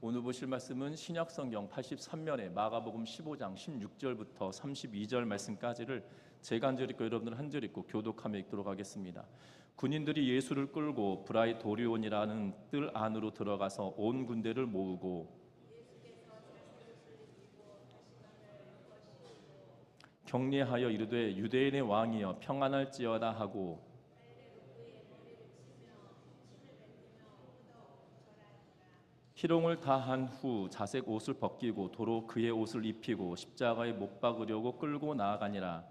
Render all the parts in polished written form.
오늘 보실 말씀은 신약성경 83면에 마가복음 15장 16절부터 32절 말씀까지를 제가 한 절 읽고 여러분들 한 절 읽고 교독하며 읽도록 하겠습니다. 군인들이 예수를 끌고 브라이도리온이라는 뜰 안으로 들어가서 온 군대를 모으고 격려하여 이르되 유대인의 왕이여 평안할지어다 하고 희롱을 다한 후 자색 옷을 벗기고 도로 그의 옷을 입히고 십자가에 못 박으려고 끌고 나아가니라.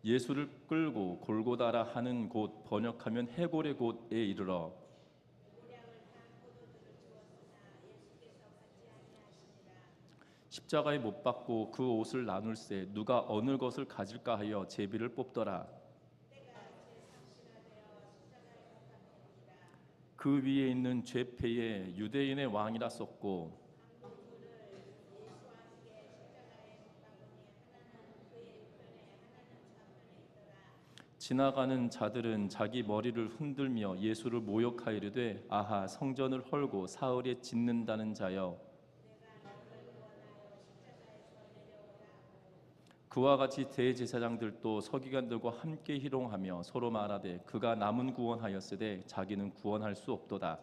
예수를 끌고 골고다라 하는 곳, 번역하면 해골의 곳에 이르러 십자가에 못 박고 그 옷을 나눌세 누가 어느 것을 가질까 하여 제비를 뽑더라. 그 위에 있는 죄패에 유대인의 왕이라 썼고 지나가는 자들은 자기 머리를 흔들며 예수를 모욕하이르되 아하 성전을 헐고 사흘에 짓는다는 자여 그와 같이 대제사장들도 서기관들과 함께 희롱하며 서로 말하되 그가 남은 구원하였으되 자기는 구원할 수 없도다.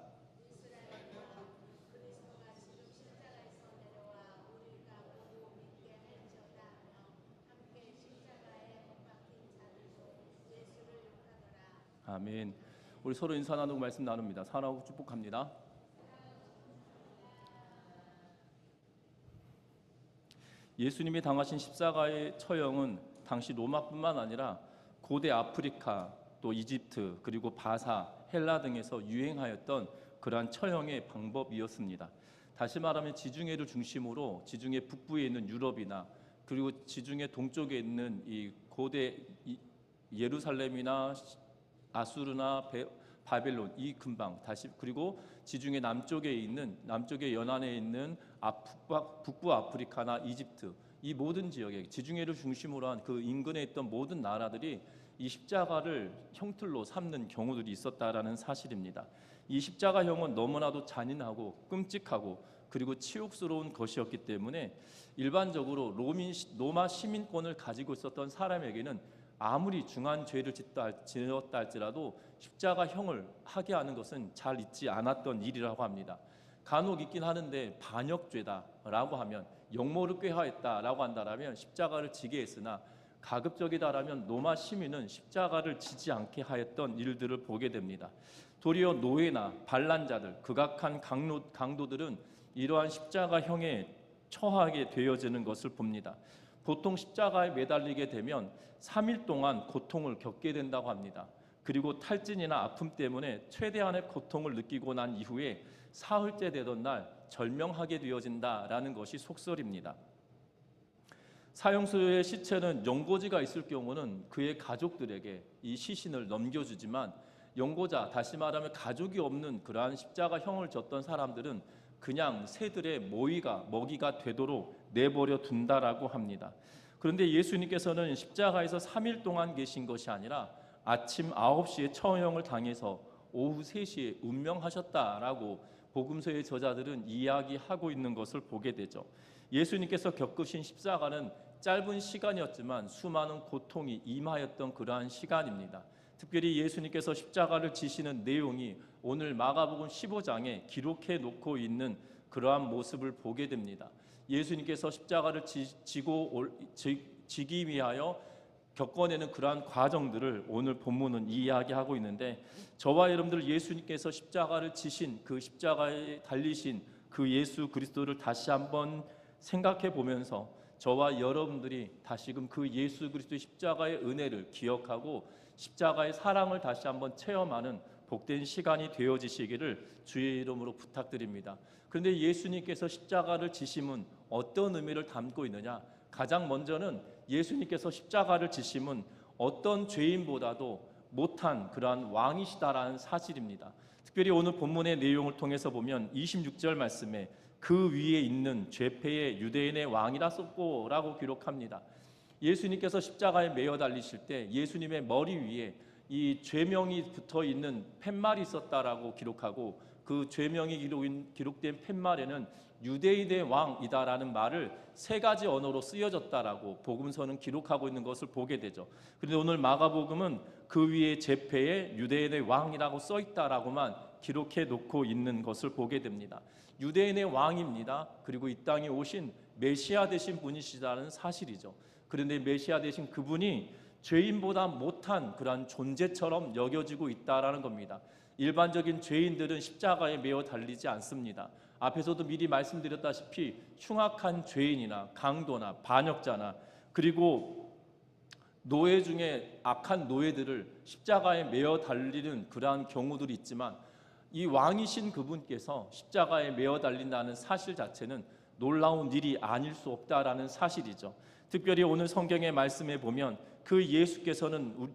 아멘. 우리 서로 인사 나누고 말씀 나눕니다. 사랑하고 축복합니다. 예수님이 당하신 십자가의 처형은 당시 로마뿐만 아니라 고대 아프리카 또 이집트 그리고 바사, 헬라 등에서 유행하였던 그러한 처형의 방법이었습니다. 다시 말하면 지중해를 중심으로 지중해 북부에 있는 유럽이나 그리고 지중해 동쪽에 있는 이 고대 예루살렘이나 아수르나 바벨론 이 근방 다시 그리고 지중해 남쪽의 연안에 있는 북부 아프리카나 이집트 이 모든 지역에 지중해를 중심으로 한 그 인근에 있던 모든 나라들이 이 십자가를 형틀로 삼는 경우들이 있었다라는 사실입니다. 이 십자가형은 너무나도 잔인하고 끔찍하고 그리고 치욕스러운 것이었기 때문에 일반적으로 로마 시민권을 가지고 있었던 사람에게는 아무리 중한 죄를 지었다 할지라도 십자가형을 하게 하는 것은 잘 있지 않았던 일이라고 합니다. 간혹 있긴 하는데 반역죄다라고 하면 역모를 꾀하였다라고 한다라면 십자가를 지게 했으나 가급적이다라면 로마 시민은 십자가를 지지 않게 하였던 일들을 보게 됩니다. 도리어 노예나 반란자들, 극악한 강도들은 이러한 십자가형에 처하게 되어지는 것을 봅니다. 보통 십자가에 매달리게 되면 3일 동안 고통을 겪게 된다고 합니다. 그리고 탈진이나 아픔 때문에 최대한의 고통을 느끼고 난 이후에 사흘째 되던 날 절명하게 되어진다라는 것이 속설입니다. 사형수의 시체는 연고지가 있을 경우는 그의 가족들에게 이 시신을 넘겨주지만 연고자, 다시 말하면 가족이 없는 그러한 십자가형을 졌던 사람들은 그냥 새들의 먹이가 되도록 내버려 둔다라고 합니다. 그런데 예수님께서는 십자가에서 3일 동안 계신 것이 아니라 아침 9시에 처형을 당해서 오후 3시에 운명하셨다라고 복음서의 저자들은 이야기하고 있는 것을 보게 되죠. 예수님께서 겪으신 십자가는 짧은 시간이었지만 수많은 고통이 임하였던 그러한 시간입니다. 특별히 예수님께서 십자가를 지시는 내용이 오늘 마가복음 15장에 기록해 놓고 있는 그러한 모습을 보게 됩니다. 예수님께서 십자가를 지기 위하여 겪어내는 그러한 과정들을 오늘 본문은 이야기하고 있는데 저와 여러분들 예수님께서 십자가를 지신 그 십자가에 달리신 그 예수 그리스도를 다시 한번 생각해 보면서 저와 여러분들이 다시금 그 예수 그리스도의 십자가의 은혜를 기억하고 십자가의 사랑을 다시 한번 체험하는 복된 시간이 되어지시기를 주의 이름으로 부탁드립니다. 그런데 예수님께서 십자가를 지심은 어떤 의미를 담고 있느냐? 가장 먼저는 예수님께서 십자가를 지심은 어떤 죄인보다도 못한 그러한 왕이시다라는 사실입니다. 특별히 오늘 본문의 내용을 통해서 보면 26절 말씀에 그 위에 있는 죄패의 유대인의 왕이라 썼고라고 기록합니다. 예수님께서 십자가에 매어 달리실 때 예수님의 머리 위에 이 죄명이 붙어 있는 팻말이 있었다라고 기록하고, 그 죄명이 기록된 팻말에는 유대인의 왕이다라는 말을 3가지 언어로 쓰여졌다라고 복음서는 기록하고 있는 것을 보게 되죠. 그런데 오늘 마가복음은 그 위에 죄패에 유대인의 왕이라고 써 있다라고만 기록해 놓고 있는 것을 보게 됩니다. 유대인의 왕입니다. 그리고 이 땅에 오신 메시아 되신 분이시다는 사실이죠. 그런데 메시아 되신 그분이 죄인보다 못한 그러한 존재처럼 여겨지고 있다라는 겁니다. 일반적인 죄인들은 십자가에 매어 달리지 않습니다. 앞에서도 미리 말씀드렸다시피 흉악한 죄인이나 강도나 반역자나 그리고 노예 중에 악한 노예들을 십자가에 매어 달리는 그러한 경우들이 있지만, 이 왕이신 그분께서 십자가에 매어 달린다는 사실 자체는 놀라운 일이 아닐 수 없다라는 사실이죠. 특별히 오늘 성경의 말씀에 보면 그 예수께서는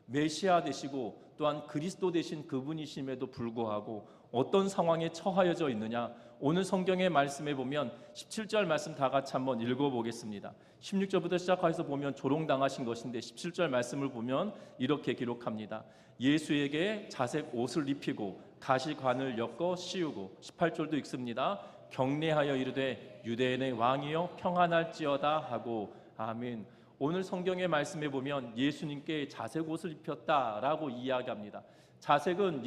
메시아 되시고 또한 그리스도 되신 그분이심에도 불구하고 어떤 상황에 처하여져 있느냐, 오늘 성경의 말씀에 보면 17절 말씀 다 같이 한번 읽어보겠습니다. 16절부터 시작해서 보면 조롱당하신 것인데 17절 말씀을 보면 이렇게 기록합니다. 예수에게 자색 옷을 입히고 가시관을 엮어 씌우고, 18절도 읽습니다. 경례하여 이르되 유대인의 왕이여 평안할지어다 하고. 아멘. 오늘 성경의 말씀에 보면 예수님께 자색 옷을 입혔다라고 이야기합니다. 자색은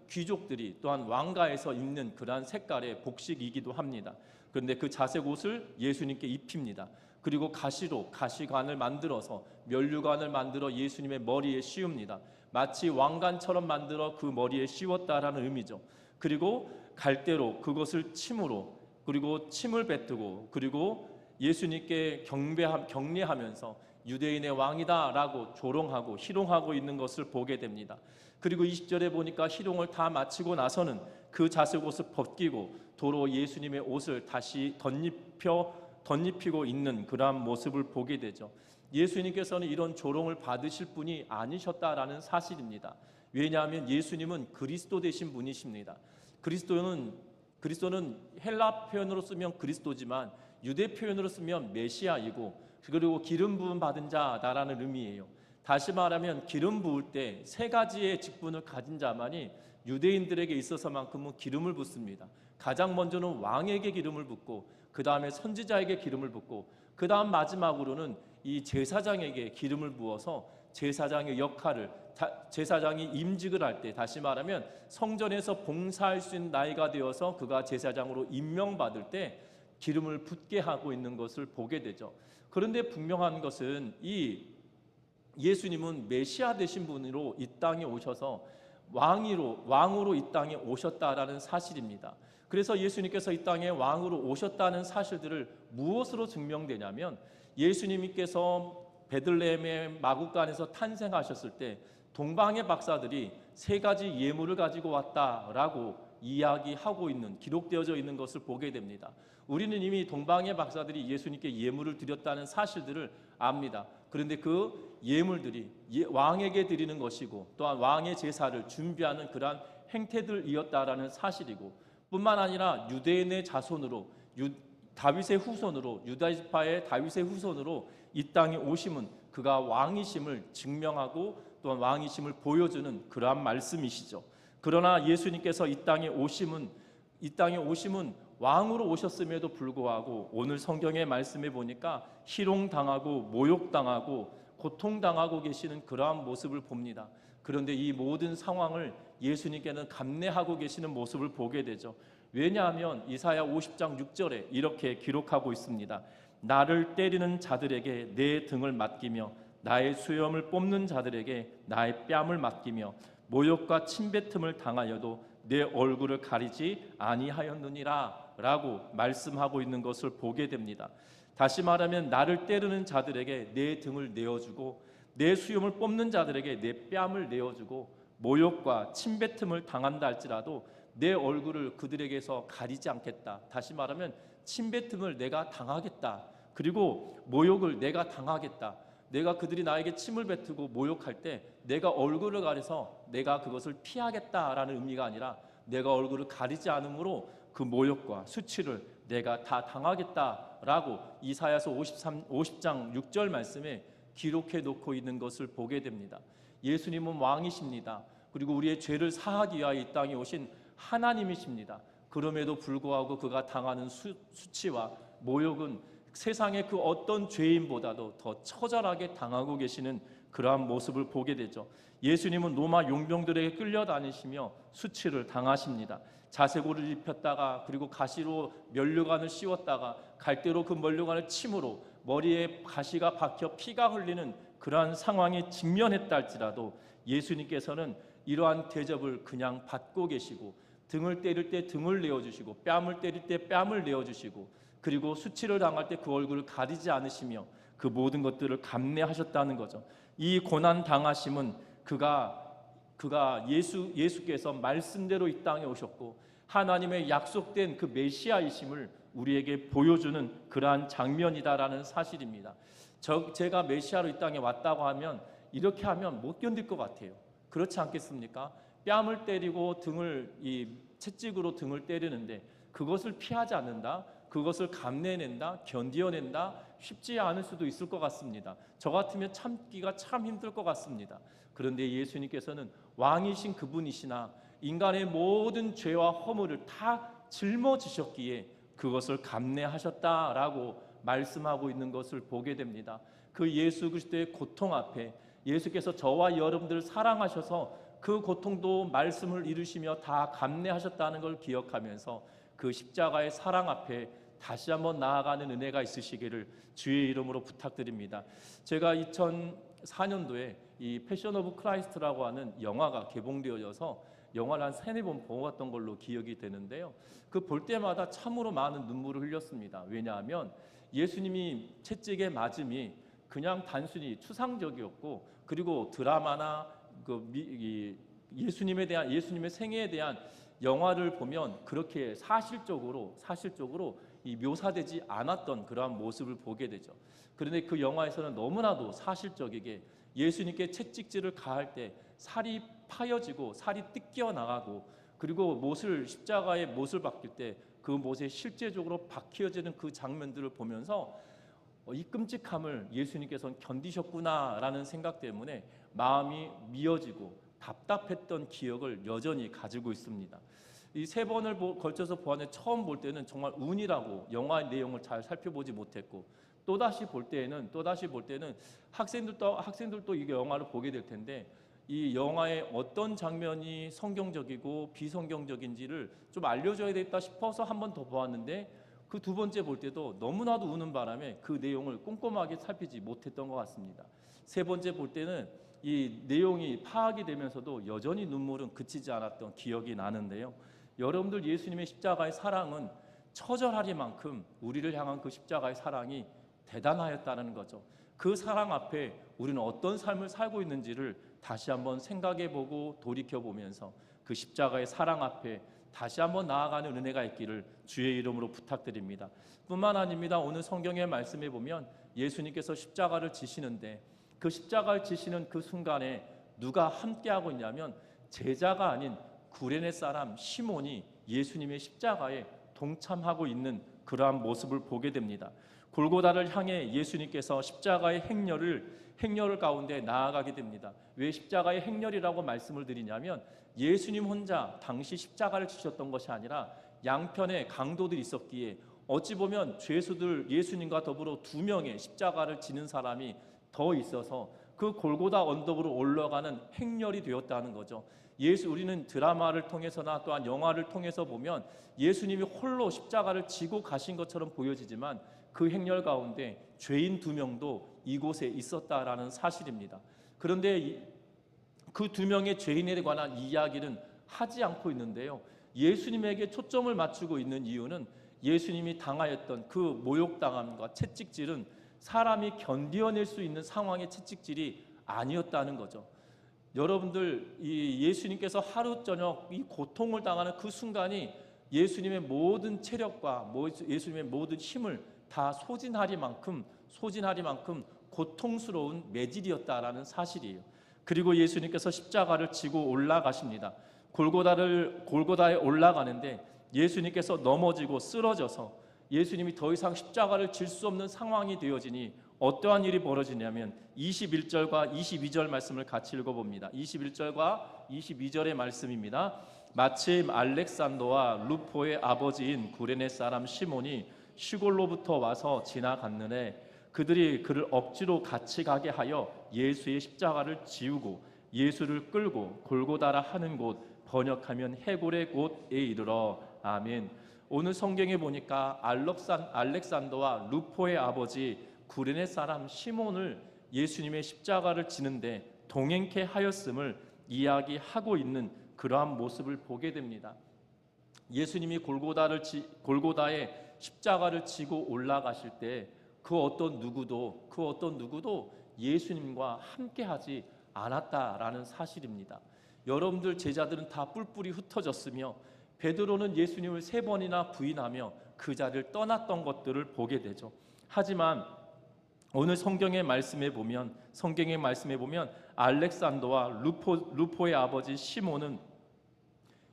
귀족들이 또한 왕가에서 입는 그러한 색깔의 복식이기도 합니다. 그런데 그 자색 옷을 예수님께 입힙니다. 그리고 가시관을 만들어서 면류관을 만들어 예수님의 머리에 씌웁니다. 마치 왕관처럼 만들어 그 머리에 씌웠다라는 의미죠. 그리고 갈대로 그것을 침으로, 그리고 침을 뱉고, 그리고 예수님께 경례하면서 유대인의 왕이다라고 조롱하고 희롱하고 있는 것을 보게 됩니다. 그리고 20절에 보니까 희롱을 다 마치고 나서는 그 자색 옷을 벗기고 도로 예수님의 옷을 다시 덧입히고 있는 그러한 모습을 보게 되죠. 예수님께서는 이런 조롱을 받으실 분이 아니셨다라는 사실입니다. 왜냐하면 예수님은 그리스도 되신 분이십니다. 그리스도는 헬라 표현으로 쓰면 그리스도지만 유대 표현으로 쓰면 메시아이고, 그리고 기름 부음 받은 자다라는 의미예요. 다시 말하면 기름 부을 때 3가지의 직분을 가진 자만이 유대인들에게 있어서만큼은 기름을 붓습니다. 가장 먼저는 왕에게 기름을 붓고, 그 다음에 선지자에게 기름을 붓고, 그 다음 마지막으로는 이 제사장에게 기름을 부어서 제사장의 역할을, 제사장이 임직을 할 때, 다시 말하면 성전에서 봉사할 수 있는 나이가 되어서 그가 제사장으로 임명받을 때 기름을 붓게 하고 있는 것을 보게 되죠. 그런데 분명한 것은 이 예수님은 메시아 되신 분으로 이 땅에 오셔서 왕으로 이 땅에 오셨다라는 사실입니다. 그래서 예수님께서 이 땅에 왕으로 오셨다는 사실들을 무엇으로 증명되냐면, 예수님께서 베들레헴의 마구간에서 탄생하셨을 때 동방의 박사들이 3가지 예물을 가지고 왔다라고 이야기하고 있는, 기록되어져 있는 것을 보게 됩니다. 우리는 이미 동방의 박사들이 예수님께 예물을 드렸다는 사실들을 압니다. 그런데 그 예물들이 왕에게 드리는 것이고 또한 왕의 제사를 준비하는 그러한 행태들이었다라는 사실이고, 뿐만 아니라 유대인의 자손으로, 다윗의 후손으로, 유다 지파의 다윗의 후손으로 이 땅에 오심은 그가 왕이심을 증명하고 또한 왕이심을 보여주는 그러한 말씀이시죠. 그러나 예수님께서 이 땅에 오심은 왕으로 오셨음에도 불구하고 오늘 성경의 말씀에 보니까 희롱당하고 모욕당하고 고통당하고 계시는 그러한 모습을 봅니다. 그런데 이 모든 상황을 예수님께는 감내하고 계시는 모습을 보게 되죠. 왜냐하면 이사야 50장 6절에 이렇게 기록하고 있습니다. 나를 때리는 자들에게 내 등을 맡기며 나의 수염을 뽑는 자들에게 나의 뺨을 맡기며 모욕과 침뱉음을 당하여도 내 얼굴을 가리지 아니하였느니라 라고 말씀하고 있는 것을 보게 됩니다. 다시 말하면 나를 때리는 자들에게 내 등을 내어주고 내 수염을 뽑는 자들에게 내 뺨을 내어주고 모욕과 침뱉음을 당한다 할지라도 내 얼굴을 그들에게서 가리지 않겠다. 다시 말하면 침뱉음을 내가 당하겠다. 그리고 모욕을 내가 당하겠다. 내가 그들이 나에게 침을 뱉고 모욕할 때 내가 얼굴을 가려서 내가 그것을 피하겠다라는 의미가 아니라 내가 얼굴을 가리지 않으므로 그 모욕과 수치를 내가 다 당하겠다라고 이사야서 50장 6절 말씀에 기록해 놓고 있는 것을 보게 됩니다. 예수님은 왕이십니다. 그리고 우리의 죄를 사하기 위하여 이 땅에 오신 하나님이십니다. 그럼에도 불구하고 그가 당하는 수치와 모욕은 세상의 그 어떤 죄인보다도 더 처절하게 당하고 계시는 그러한 모습을 보게 되죠. 예수님은 로마 용병들에게 끌려다니시며 수치를 당하십니다. 자색옷을 입혔다가 그리고 가시로 면류관을 씌웠다가 갈대로 그 면류관을 침으로 머리에 가시가 박혀 피가 흘리는 그러한 상황에 직면했다 할지라도 예수님께서는 이러한 대접을 그냥 받고 계시고 등을 때릴 때 등을 내어주시고 뺨을 때릴 때 뺨을 내어주시고 그리고 수치를 당할 때 그 얼굴을 가리지 않으시며 그 모든 것들을 감내하셨다는 거죠. 이 고난 당하심은 예수께서 말씀대로 이 땅에 오셨고 하나님의 약속된 그 메시아이심을 우리에게 보여주는 그러한 장면이다라는 사실입니다. 제가 메시아로 이 땅에 왔다고 하면 이렇게 하면 못 견딜 것 같아요. 그렇지 않겠습니까? 뺨을 때리고 채찍으로 등을 때리는데 그것을 피하지 않는다, 그것을 감내낸다, 견디어낸다 쉽지 않을 수도 있을 것 같습니다. 저 같으면 참기가 참 힘들 것 같습니다. 그런데 예수님께서는 왕이신 그분이시나 인간의 모든 죄와 허물을 다 짊어지셨기에 그것을 감내하셨다라고 말씀하고 있는 것을 보게 됩니다. 그 예수 그리스도의 고통 앞에 예수께서 저와 여러분들을 사랑하셔서 그 고통도 말씀을 이루시며 다 감내하셨다는 걸 기억하면서 그 십자가의 사랑 앞에 다시 한번 나아가는 은혜가 있으시기를 주의 이름으로 부탁드립니다. 제가 2004년도에 이 패션 오브 크라이스트라고 하는 영화가 개봉되어져서 영화를 한 3-4번 보았던 걸로 기억이 되는데요. 그 볼 때마다 참으로 많은 눈물을 흘렸습니다. 왜냐하면 예수님이 채찍에 맞음이 그냥 단순히 추상적이었고 그리고 드라마나 예수님의 생애에 대한 영화를 보면 그렇게 사실적으로 묘사되지 않았던 그러한 모습을 보게 되죠. 그런데 그 영화에서는 너무나도 사실적이게 예수님께 채찍질을 가할 때 살이 파여지고 살이 뜯겨 나가고 그리고 십자가에 못을 박힐 때 그 못에 실제적으로 박혀지는 그 장면들을 보면서 이 끔찍함을 예수님께서는 견디셨구나라는 생각 때문에 마음이 미어지고 답답했던 기억을 여전히 가지고 있습니다. 이 3번을 걸쳐서 보았는데 처음 볼 때는 정말 운이라고 영화의 내용을 잘 살펴보지 못했고 또다시 볼 때는 학생들도 이 영화를 보게 될 텐데 이 영화의 어떤 장면이 성경적이고 비성경적인지를 좀 알려줘야 되겠다 싶어서 한 번 더 보았는데 그 2번째 볼 때도 너무나도 우는 바람에 그 내용을 꼼꼼하게 살피지 못했던 것 같습니다. 3번째 볼 때는 이 내용이 파악이 되면서도 여전히 눈물은 그치지 않았던 기억이 나는데요. 여러분들 예수님의 십자가의 사랑은 처절하리만큼 우리를 향한 그 십자가의 사랑이 대단하였다는 거죠. 그 사랑 앞에 우리는 어떤 삶을 살고 있는지를 다시 한번 생각해보고 돌이켜보면서 그 십자가의 사랑 앞에 다시 한번 나아가는 은혜가 있기를 주의 이름으로 부탁드립니다. 뿐만 아닙니다. 오늘 성경의 말씀에 보면 예수님께서 십자가를 지시는데 그 십자가를 지시는 그 순간에 누가 함께하고 있냐면 제자가 아닌 구레네 사람 시몬이 예수님의 십자가에 동참하고 있는 그러한 모습을 보게 됩니다. 골고다를 향해 예수님께서 십자가의 행렬을 가운데 나아가게 됩니다. 왜 십자가의 행렬이라고 말씀을 드리냐면 예수님 혼자 당시 십자가를 지셨던 것이 아니라 양편에 강도들이 있었기에 어찌 보면 죄수들 예수님과 더불어 2명의 십자가를 지는 사람이 더 있어서 그 골고다 언덕으로 올라가는 행렬이 되었다는 거죠. 우리는 드라마를 통해서나 또한 영화를 통해서 보면 예수님이 홀로 십자가를 지고 가신 것처럼 보여지지만 그 행렬 가운데 죄인 2명도 이곳에 있었다라는 사실입니다. 그런데 그 2명의 죄인에 관한 이야기는 하지 않고 있는데요. 예수님에게 초점을 맞추고 있는 이유는 예수님이 당하였던 그 모욕당함과 채찍질은 사람이 견디어낼 수 있는 상황의 채찍질이 아니었다는 거죠. 여러분들 예수님께서 하루 저녁 이 고통을 당하는 그 순간이 예수님의 모든 체력과 예수님의 모든 힘을 다 소진하리만큼 고통스러운 매질이었다라는 사실이에요. 그리고 예수님께서 십자가를 지고 올라가십니다. 골고다에 올라가는데 예수님께서 넘어지고 쓰러져서 예수님이 더 이상 십자가를 질 수 없는 상황이 되어지니 어떠한 일이 벌어지냐면 21절과 22절 말씀을 같이 읽어봅니다. 21절과 22절의 말씀입니다. 마침 알렉산더와 루포의 아버지인 구레네 사람 시몬이 시골로부터 와서 지나갔느니 그들이 그를 억지로 같이 가게 하여 예수의 십자가를 지우고 예수를 끌고 골고다라 하는 곳, 번역하면 해골의 곳에 이르러. 아멘. 오늘 성경에 보니까 알렉산더와 루포의 아버지 구레네 사람 시몬을 예수님의 십자가를 지는데 동행케 하였음을 이야기하고 있는 그러한 모습을 보게 됩니다. 예수님이 골고다에 십자가를 지고 올라가실 때 그 어떤 누구도 예수님과 함께하지 않았다라는 사실입니다. 여러분들 제자들은 다 뿔뿔이 흩어졌으며 베드로는 예수님을 3번이나 부인하며 그 자리를 떠났던 것들을 보게 되죠. 하지만 오늘 성경의 말씀에 보면 알렉산더와 루포의 아버지 시몬은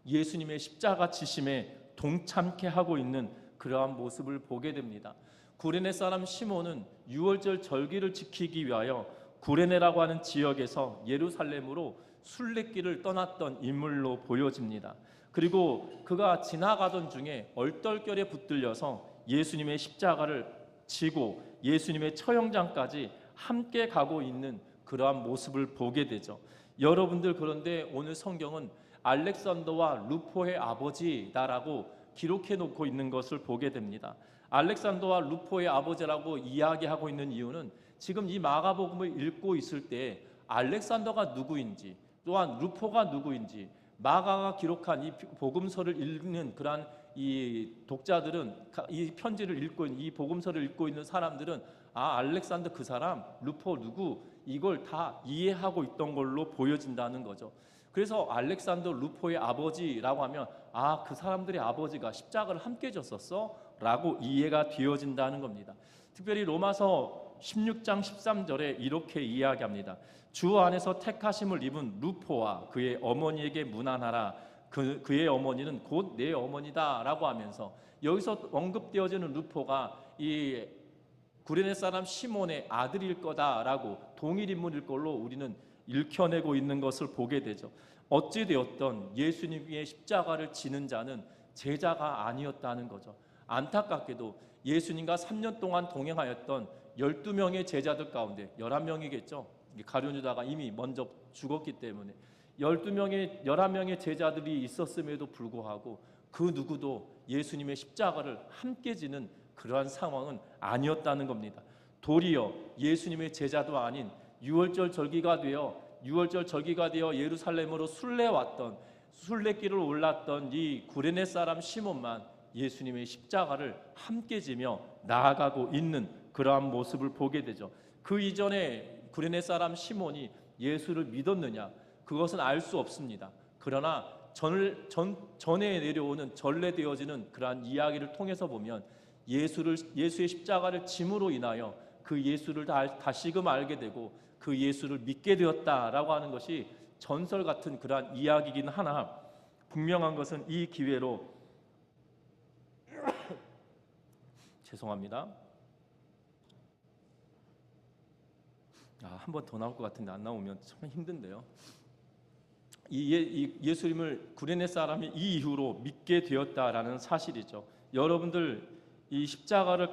예수님의 십자가 지심에 동참케 하고 있는 그러한 모습을 보게 됩니다. 구레네 사람 시몬은 유월절 절기를 지키기 위하여 구레네라고 하는 지역에서 예루살렘으로 순례길을 떠났던 인물로 보여집니다. 그리고 그가 지나가던 중에 얼떨결에 붙들려서 예수님의 십자가를 지고 예수님의 처형장까지 함께 가고 있는 그러한 모습을 보게 되죠. 여러분들, 그런데 오늘 성경은 알렉산더와 루포의 아버지다라고 기록해 놓고 있는 것을 보게 됩니다. 알렉산더와 루포의 아버지라고 이야기하고 있는 이유는 지금 이 마가복음을 읽고 있을 때 알렉산더가 누구인지, 또한 루포가 누구인지, 마가가 기록한 이 복음서를 읽는 그러한 이 독자들은, 이 편지를 읽고 있는, 이 복음서를 읽고 있는 사람들은 알렉산더 그 사람, 루포 누구, 이걸 다 이해하고 있던 걸로 보여진다는 거죠. 그래서 알렉산더 루포의 아버지라고 하면 그 사람들의 아버지가 십자가를 함께 졌었어? 라고 이해가 되어진다는 겁니다. 특별히 로마서 16장 13절에 이렇게 이야기합니다. 주 안에서 택하심을 입은 루포와 그의 어머니에게 문안하라. 그의 어머니는 곧 내 어머니다 라고 하면서, 여기서 언급되어지는 루포가 이 구레네 사람 시몬의 아들일 거다라고 동일 인물일 걸로 우리는 읽혀내고 있는 것을 보게 되죠. 어찌되었던 예수님의 십자가를 지는 자는 제자가 아니었다는 거죠. 안타깝게도 예수님과 3년 동안 동행하였던 12명의 제자들 가운데 11명이겠죠. 가룟 유다가 이미 먼저 죽었기 때문에 11명의 제자들이 있었음에도 불구하고 그 누구도 예수님의 십자가를 함께 지는 그러한 상황은 아니었다는 겁니다. 도리어 예수님의 제자도 아닌 유월절 절기가 되어 예루살렘으로 순례길을 올랐던 이 구레네 사람 시몬만 예수님의 십자가를 함께 지며 나아가고 있는 그러한 모습을 보게 되죠. 그 이전에 구레네 사람 시몬이 예수를 믿었느냐, 그것은 알 수 없습니다. 그러나 전에 내려오는 전래되어지는 그러한 이야기를 통해서 보면 예수의 십자가를 짐으로 인하여 그 예수를 다시금 알게 되고 그 예수를 믿게 되었다라고 하는 것이 전설 같은 그러한 이야기이긴 하나, 분명한 것은 이 기회로 죄송합니다. 한 번 더 나올 것 같은데 안 나오면 참 힘든데요. 예수님을 구레네 사람이 이 이후로 믿게 되었다라는 사실이죠. 여러분들, 이 십자가를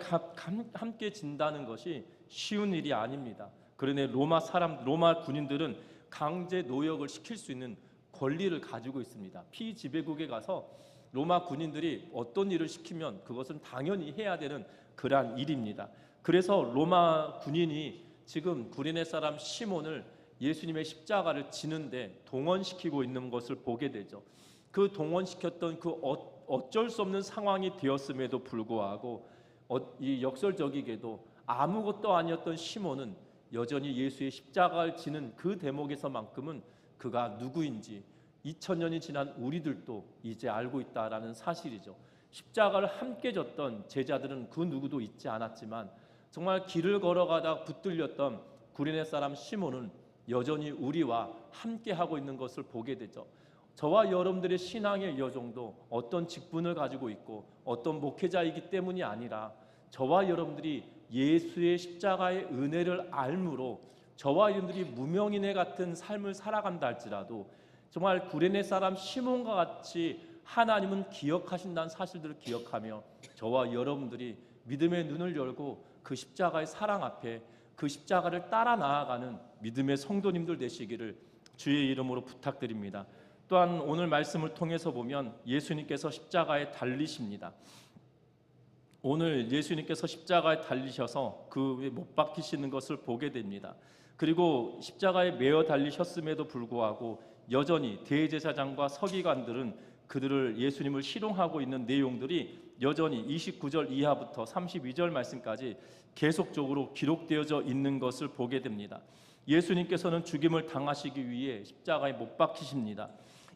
함께 진다는 것이 쉬운 일이 아닙니다. 그러나 로마 군인들은 강제 노역을 시킬 수 있는 권리를 가지고 있습니다. 피지배국에 가서 로마 군인들이 어떤 일을 시키면 그것은 당연히 해야 되는 그러한 일입니다. 그래서 로마 군인이 지금 구레네 사람 시몬을 예수님의 십자가를 지는데 동원시키고 있는 것을 보게 되죠. 그 동원시켰던 그 어쩔 수 없는 상황이 되었음에도 불구하고 이 역설적이게도 아무것도 아니었던 시몬은 여전히 예수의 십자가를 지는 그 대목에서만큼은 그가 누구인지 2000년이 지난 우리들도 이제 알고 있다라는 사실이죠. 십자가를 함께 졌던 제자들은 그 누구도 잊지 않았지만 정말 길을 걸어가다 붙들렸던 구레네 사람 시몬은 여전히 우리와 함께 하고 있는 것을 보게 되죠. 저와 여러분들의 신앙의 여정도 어떤 직분을 가지고 있고 어떤 목회자이기 때문이 아니라 저와 여러분들이 예수의 십자가의 은혜를 알므로 저와 여러분들이 무명인의 같은 삶을 살아간다 할지라도 정말 구레네 사람 시몬과 같이 하나님은 기억하신다는 사실들을 기억하며 저와 여러분들이 믿음의 눈을 열고 그 십자가의 사랑 앞에 그 십자가를 따라 나아가는 믿음의 성도님들 되시기를 주의 이름으로 부탁드립니다. 또한 오늘 말씀을 통해서 보면 예수님께서 십자가에 달리십니다. 오늘 예수님께서 십자가에 달리셔서 그 못 박히시는 것을 보게 됩니다. 그리고 십자가에 매어 달리셨음에도 불구하고 여전히 대제사장과 서기관들은 그들을 예수님을 희롱하고 있는 내용들이 여전히 29절 이하부터 32절 말씀까지 계속적으로 기록되어져 있는 것을 보게 됩니다. 예수님께서는 죽임을 당하시기 위해 십자가에 못 박히십니다.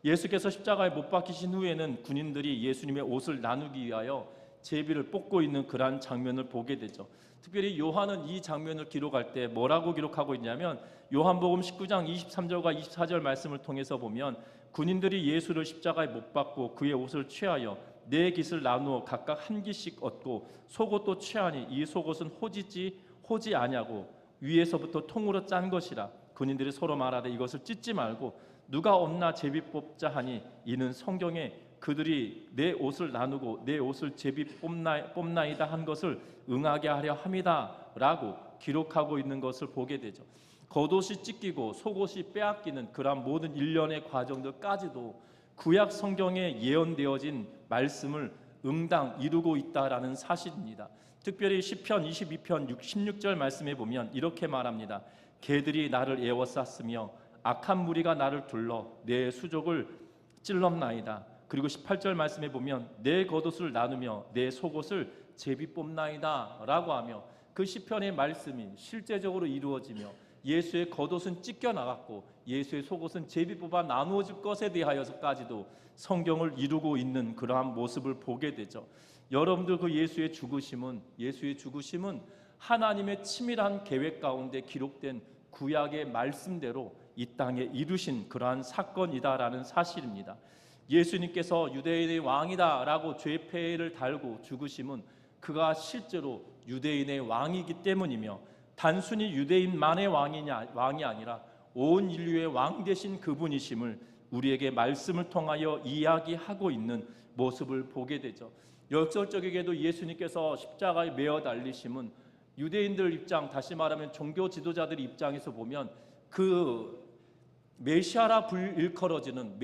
예수께서 십자가에 못 박히신 후에는 군인들이 예수님의 옷을 나누기 위하여 제비를 뽑고 있는 그러한 장면을 보게 되죠. 특별히 요한은 이 장면을 기록할 때 뭐라고 기록하고 있냐면 요한복음 19장 23절과 24절 말씀을 통해서 보면 군인들이 예수를 십자가에 못 박고 그의 옷을 취하여 네 깃을 나누어 각각 한 깃씩 얻고 속옷도 취하니 이 속옷은 호지 아냐고 위에서부터 통으로 짠 것이라. 군인들이 서로 말하되 이것을 찢지 말고 누가 얻나 제비 뽑자 하니 이는 성경에 그들이 내 옷을 나누고 내 옷을 제비 뽑나이다 한 것을 응하게 하려 함이다 라고 기록하고 있는 것을 보게 되죠. 겉옷이 찢기고 속옷이 빼앗기는 그러한 모든 일련의 과정들까지도 구약 성경에 예언되어진 말씀을 응당 이루고 있다라는 사실입니다. 특별히 시편 22편 16절 말씀에 보면 이렇게 말합니다. 개들이 나를 에워쌌으며 악한 무리가 나를 둘러 내 수족을 찔렀나이다. 그리고 18절 말씀에 보면 내 겉옷을 나누며 내 속옷을 제비 뽑나이다 라고 하며 그 시편의 말씀이 실제적으로 이루어지며 예수의 겉옷은 찢겨 나갔고 예수의 속옷은 제비 뽑아 나누어질 것에 대하여서까지도 성경을 이루고 있는 그러한 모습을 보게 되죠. 여러분들 그 예수의 죽으심은 하나님의 치밀한 계획 가운데 기록된 구약의 말씀대로 이 땅에 이루신 그러한 사건이다라는 사실입니다. 예수님께서 유대인의 왕이다라고 죄패를 달고 죽으심은 그가 실제로 유대인의 왕이기 때문이며 단순히 유대인만의 왕이 아니라 온 인류의 왕 되신 그분이심을 우리에게 말씀을 통하여 이야기하고 있는 모습을 보게 되죠. 역설적이게도 예수님께서 십자가에 매어 달리심은 유대인들 입장, 다시 말하면 종교 지도자들 입장에서 보면 그 메시아라 일컬어지는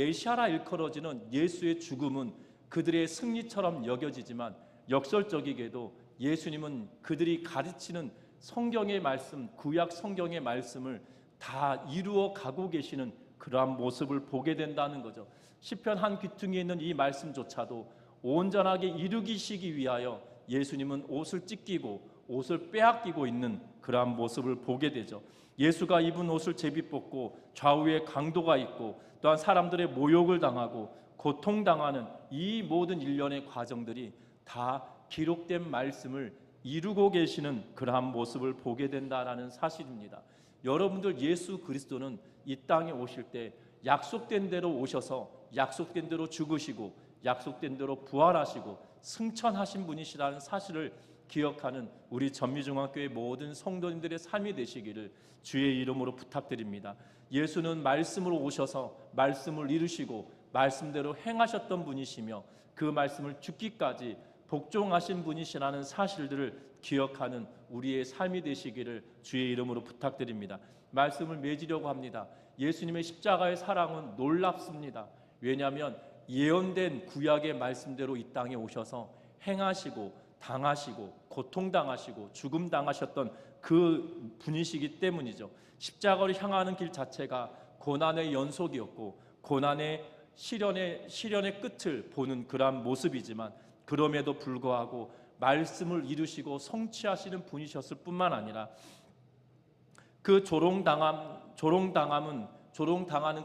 예수의 죽음은 그들의 승리처럼 여겨지지만 역설적이게도 예수님은 그들이 가르치는 성경의 말씀, 구약 성경의 말씀을 다 이루어 가고 계시는 그러한 모습을 보게 된다는 거죠. 시편 한 귀퉁이에 있는 이 말씀조차도 온전하게 이루기시기 위하여 예수님은 옷을 찢기고 옷을 빼앗기고 있는 그러한 모습을 보게 되죠. 예수가 입은 옷을 제비 뽑고 좌우에 강도가 있고 또한 사람들의 모욕을 당하고 고통당하는 이 모든 일련의 과정들이 다 기록된 말씀을 이루고 계시는 그러한 모습을 보게 된다라는 사실입니다. 여러분들 예수 그리스도는 이 땅에 오실 때 약속된 대로 오셔서 약속된 대로 죽으시고 약속된 대로 부활하시고 승천하신 분이시라는 사실을 기억하는 우리 전미중앙교회 모든 성도님들의 삶이 되시기를 주의 이름으로 부탁드립니다. 예수는 말씀으로 오셔서 말씀을 이루시고 말씀대로 행하셨던 분이시며 그 말씀을 죽기까지 복종하신 분이시라는 사실들을 기억하는 우리의 삶이 되시기를 주의 이름으로 부탁드립니다. 말씀을 맺으려고 합니다. 예수님의 십자가의 사랑은 놀랍습니다. 왜냐하면 예언된 구약의 말씀대로 이 땅에 오셔서 행하시고 당하시고 고통당하시고 죽음당하셨던 그 분이시기 때문이죠. 십자가를 향하는 길 자체가 고난의 연속이었고 고난의 시련의 끝을 보는 그러한 모습이지만 그럼에도 불구하고 말씀을 이루시고 성취하시는 분이셨을 뿐만 아니라 그 조롱당하는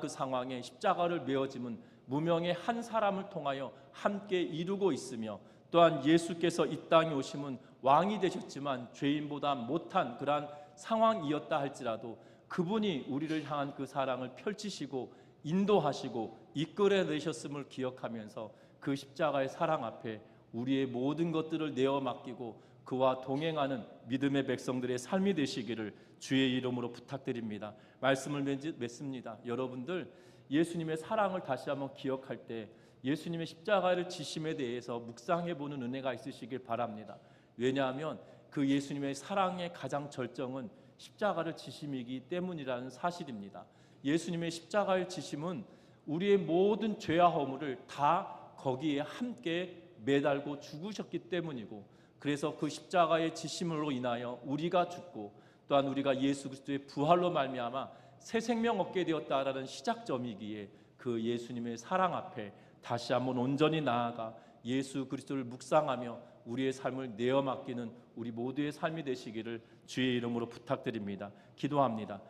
그 상황에 십자가를 메어짐은 무명의 한 사람을 통하여 함께 이루고 있으며 또한 예수께서 이 땅에 오심은 왕이 되셨지만 죄인보다 못한 그러한 상황이었다 할지라도 그분이 우리를 향한 그 사랑을 펼치시고 인도하시고 이끌어내셨음을 기억하면서 그 십자가의 사랑 앞에 우리의 모든 것들을 내어 맡기고 그와 동행하는 믿음의 백성들의 삶이 되시기를 주의 이름으로 부탁드립니다. 말씀을 맺습니다. 여러분들 예수님의 사랑을 다시 한번 기억할 때 예수님의 십자가를 지심에 대해서 묵상해 보는 은혜가 있으시길 바랍니다. 왜냐하면 그 예수님의 사랑의 가장 절정은 십자가를 지심이기 때문이라는 사실입니다. 예수님의 십자가의 지심은 우리의 모든 죄와 허물을 다 거기에 함께 매달고 죽으셨기 때문이고, 그래서 그 십자가의 지심으로 인하여 우리가 죽고 또한 우리가 예수 그리스도의 부활로 말미암아 새 생명 얻게 되었다라는 시작점이기에 그 예수님의 사랑 앞에 다시 한번 온전히 나아가 예수 그리스도를 묵상하며 우리의 삶을 내어 맡기는 우리 모두의 삶이 되시기를 주의 이름으로 부탁드립니다. 기도합니다.